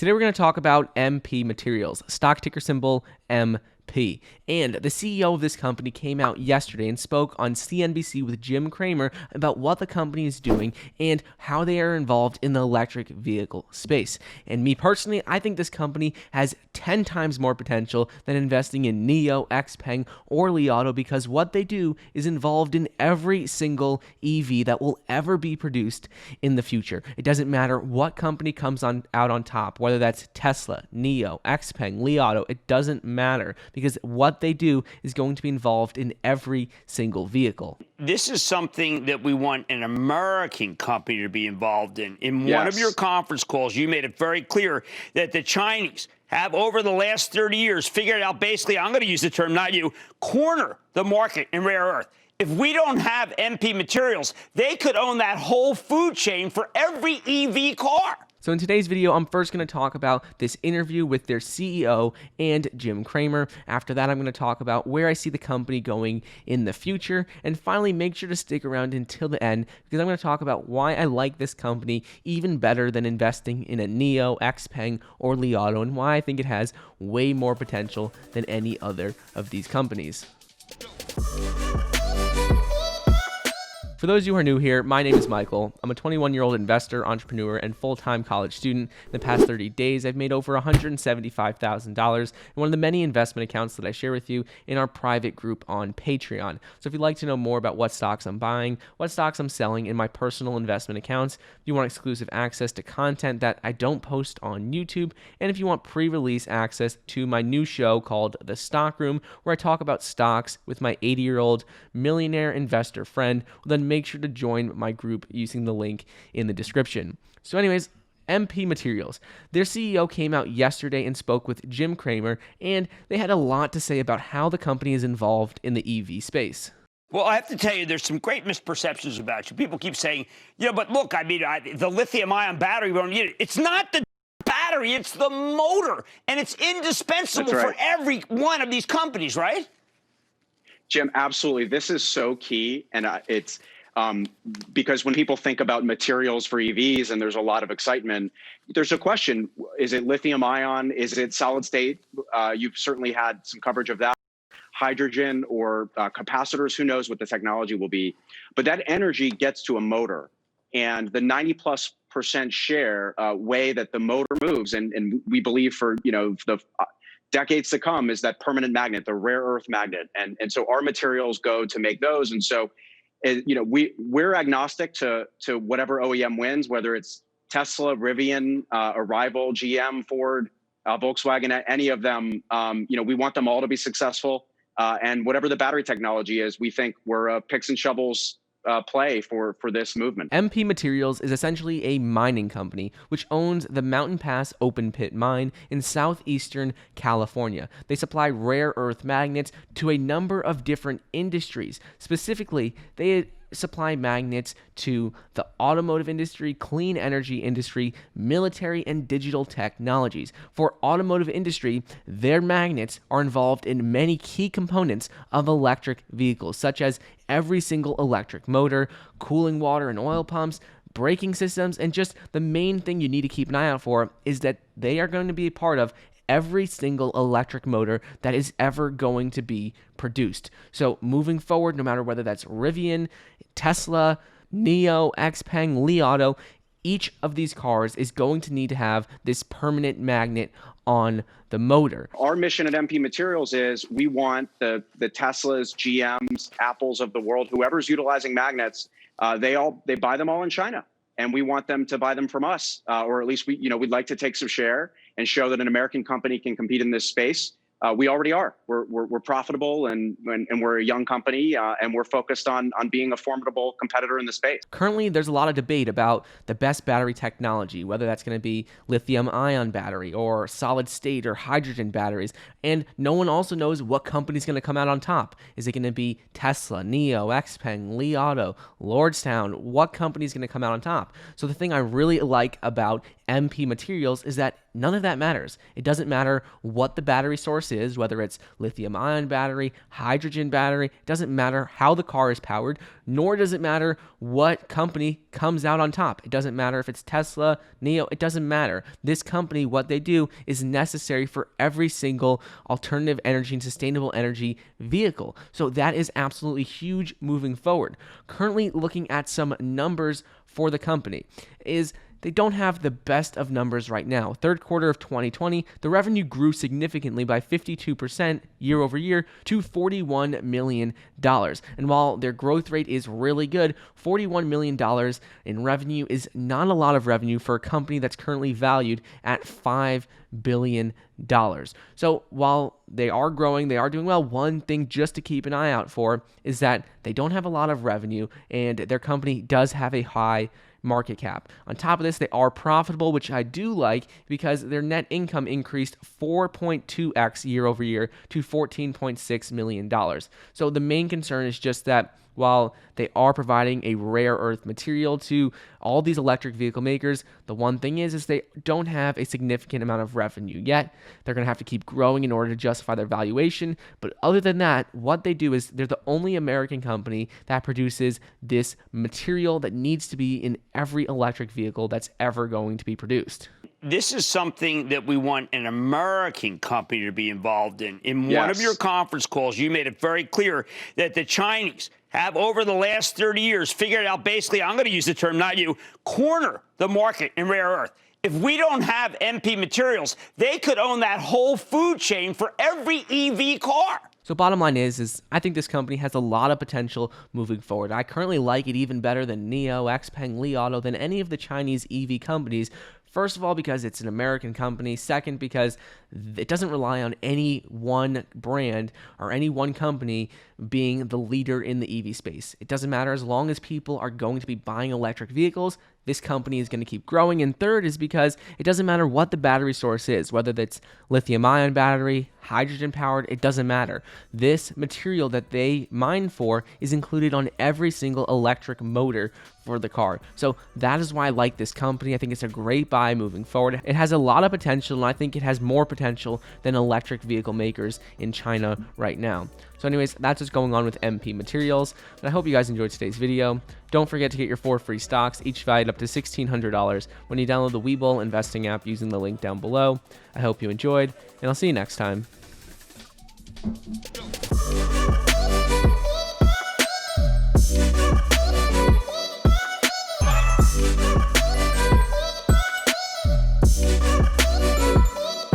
Today we're going to talk about MP Materials, stock ticker symbol MP. And the CEO of this company came out yesterday and spoke on CNBC with Jim Cramer about what the company is doing and how they are involved in the electric vehicle space. And me personally, I think this company has 10 times more potential than investing in NIO, Xpev, or Li Auto, because what they do is involved in every single EV that will ever be produced in the future. It doesn't matter what company comes out on top, whether that's Tesla, NIO, Xpev, Li Auto, it doesn't matter, because what they do is going to be involved in every single vehicle. This is something that we want an American company to be involved in. In one of your conference calls, you made it very clear that the Chinese have, over the last 30 years, figured out basically, I'm going to use the term, not you, corner the market in rare earth. If we don't have MP Materials, they could own that whole food chain for every EV car. So in today's video, I'm first going to talk about this interview with their CEO and Jim Cramer. After that, I'm going to talk about where I see the company going in the future. And finally, make sure to stick around until the end, because I'm going to talk about why I like this company even better than investing in a NIO, Xpeng, or Li Auto, and why I think it has way more potential than any other of these companies. For those of you who are new here, my name is Michael. I'm a 21-year-old investor, entrepreneur, and full-time college student. In the past 30 days, I've made over $175,000 in one of the many investment accounts that I share with you in our private group on Patreon. So if you'd like to know more about what stocks I'm buying, what stocks I'm selling in my personal investment accounts, if you want exclusive access to content that I don't post on YouTube, and if you want pre-release access to my new show called The Stock Room, where I talk about stocks with my 80-year-old millionaire investor friend, then make sure to join my group using the link in the description. So anyways, MP Materials. Their CEO came out yesterday and spoke with Jim Cramer, and they had a lot to say about how the company is involved in the EV space. Well, I have to tell you, there's some great misperceptions about you. People keep saying, yeah, but look, I mean, the lithium-ion battery, we don't need it. It's not the battery, it's the motor, and it's indispensable for every one of these companies, right? Jim, absolutely. This is so key, and it's because when people think about materials for EVs and there's a lot of excitement, there's a question, is it lithium ion? Is it solid state? You've certainly had some coverage of that. Hydrogen or capacitors, who knows what the technology will be. But that energy gets to a motor, and the 90+% share way that the motor moves, and we believe for the decades to come, is that permanent magnet, the rare earth magnet. And so our materials go to make those. And so we're agnostic to whatever OEM wins, whether it's Tesla, Rivian, Arrival, GM, Ford, Volkswagen, any of them. We want them all to be successful. And whatever the battery technology is, we think we're a picks and shovels play for this movement. MP Materials is essentially a mining company which owns the Mountain Pass open pit mine in southeastern California. They supply rare earth magnets to a number of different industries. Specifically, they supply magnets to the automotive industry, clean energy industry, military, and digital technologies. For automotive industry, their magnets are involved in many key components of electric vehicles, such as every single electric motor, cooling water and oil pumps, braking systems, and just the main thing you need to keep an eye out for is that they are going to be a part of every single electric motor that is ever going to be produced. So moving forward, no matter whether that's Rivian, Tesla, NIO, Xpeng, Li Auto, each of these cars is going to need to have this permanent magnet on the motor. Our mission at MP Materials is we want the Teslas, GMs, Apples of the world, whoever's utilizing magnets, they buy them all in China. And we want them to buy them from us, or at least we'd like to take some share and show that an American company can compete in this space. We already are. We're profitable and we're a young company, and we're focused on being a formidable competitor in the space. Currently, there's a lot of debate about the best battery technology, whether that's going to be lithium-ion battery or solid state or hydrogen batteries. And no one also knows what company's going to come out on top. Is it going to be Tesla, NIO, Xpeng, Li Auto, Lordstown? What company's going to come out on top? So the thing I really like about MP Materials is that none of that matters. It doesn't matter what the battery source is, whether it's lithium-ion battery, hydrogen battery. It doesn't matter how the car is powered, nor does it matter what company comes out on top. It doesn't matter if it's Tesla, NIO. It doesn't matter. This company, what they do is necessary for every single alternative energy and sustainable energy vehicle. So that is absolutely huge moving forward. Currently looking at some numbers for the company is they don't have the best of numbers right now. Third quarter of 2020, the revenue grew significantly by 52% year over year to $41 million. And while their growth rate is really good, $41 million in revenue is not a lot of revenue for a company that's currently valued at $5 billion. So while they are growing, they are doing well, one thing just to keep an eye out for is that they don't have a lot of revenue and their company does have a high market cap. On top of this, they are profitable, which I do like because their net income increased 4.2x year over year to $14.6 million. So the main concern is just that while they are providing a rare earth material to all these electric vehicle makers, the one thing is they don't have a significant amount of revenue yet. They're going to have to keep growing in order to justify their valuation. But other than that, what they do is they're the only American company that produces this material that needs to be in every electric vehicle that's ever going to be produced. This is something that we want an American company to be involved in. In one of your conference calls, you made it very clear that the Chinese have, over the last 30 years, figured out basically, I'm going to use the term, not you, corner the market in rare earth. If we don't have MP Materials, they could own that whole food chain for every EV car. So bottom line is I think this company has a lot of potential moving forward. I currently like it even better than NIO, Xpeng, Li Auto, than any of the Chinese EV companies. First of all, because it's an American company. Second, because it doesn't rely on any one brand or any one company being the leader in the EV space. It doesn't matter as long as people are going to be buying electric vehicles, this company is going to keep growing. And third is because it doesn't matter what the battery source is, whether that's lithium-ion battery, hydrogen powered, it doesn't matter. This material that they mine for is included on every single electric motor for the car. So that is why I like this company. I think it's a great buy moving forward. It has a lot of potential, and I think it has more potential than electric vehicle makers in China right now. So anyways, that's what's going on with MP Materials. And I hope you guys enjoyed today's video. Don't forget to get your 4 free stocks, each valued up to $1,600 when you download the Webull investing app using the link down below. I hope you enjoyed, and I'll see you next time.